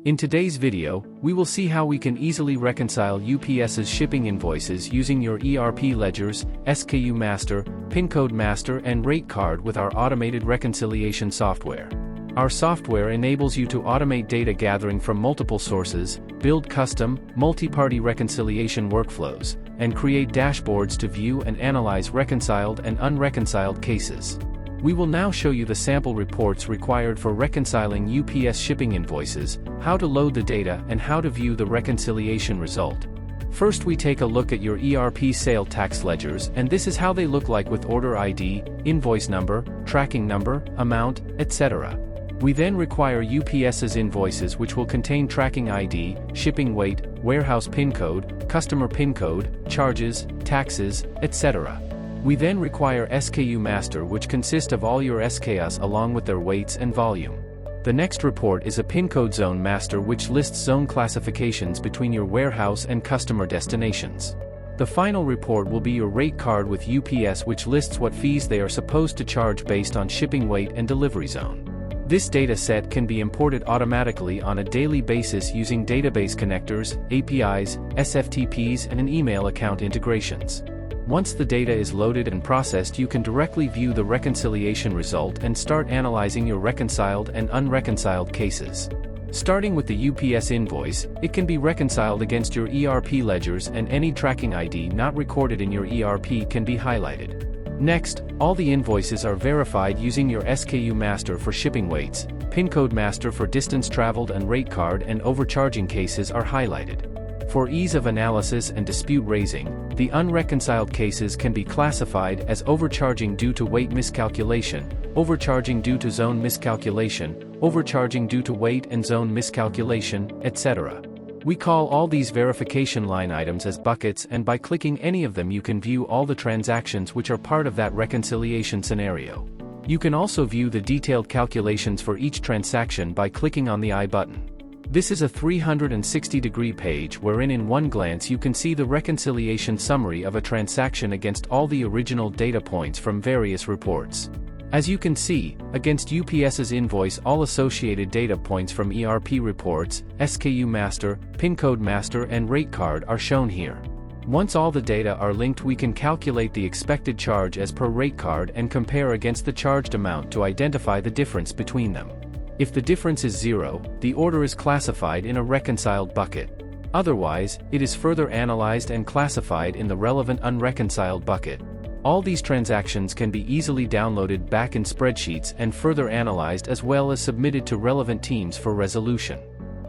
In today's video, we will see how we can easily reconcile UPS's shipping invoices using your ERP ledgers, SKU master, Pincode master and rate card with our automated reconciliation software. Our software enables you to automate data gathering from multiple sources, build custom, multi-party reconciliation workflows, and create dashboards to view and analyze reconciled and unreconciled cases. We will now show you the sample reports required for reconciling UPS shipping invoices, how to load the data and how to view the reconciliation result. First we take a look at your ERP sale tax ledgers, and this is how they look like with order ID, invoice number, tracking number, amount, etc. We then require UPS's invoices which will contain tracking ID, shipping weight, warehouse PIN code, customer PIN code, charges, taxes, etc. We then require SKU master which consists of all your SKUs along with their weights and volume. The next report is a Pincode zone master which lists zone classifications between your warehouse and customer destinations. The final report will be your rate card with UPS which lists what fees they are supposed to charge based on shipping weight and delivery zone. This data set can be imported automatically on a daily basis using database connectors, APIs, SFTPs and an email account integrations. Once the data is loaded and processed, you can directly view the reconciliation result and start analyzing your reconciled and unreconciled cases. Starting with the UPS invoice, it can be reconciled against your ERP ledgers and any tracking ID not recorded in your ERP can be highlighted. Next, all the invoices are verified using your SKU master for shipping weights, Pincode master for distance traveled and rate card and overcharging cases are highlighted. For ease of analysis and dispute raising, the unreconciled cases can be classified as overcharging due to weight miscalculation, overcharging due to zone miscalculation, overcharging due to weight and zone miscalculation, etc. We call all these verification line items as buckets, and by clicking any of them you can view all the transactions which are part of that reconciliation scenario. You can also view the detailed calculations for each transaction by clicking on the I button. This is a 360-degree page wherein in one glance you can see the reconciliation summary of a transaction against all the original data points from various reports. As you can see, against UPS's invoice all associated data points from ERP reports, SKU master, Pincode master and rate card are shown here. Once all the data are linked we can calculate the expected charge as per rate card and compare against the charged amount to identify the difference between them. If the difference is 0, the order is classified in a reconciled bucket. Otherwise, it is further analyzed and classified in the relevant unreconciled bucket. All these transactions can be easily downloaded back in spreadsheets and further analyzed as well as submitted to relevant teams for resolution.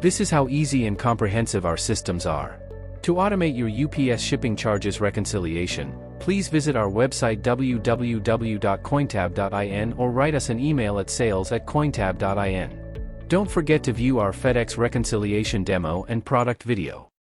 This is how easy and comprehensive our systems are. To automate your UPS shipping charges reconciliation, please visit our website www.cointab.in or write us an email at sales@cointab.in. Don't forget to view our FedEx reconciliation demo and product video.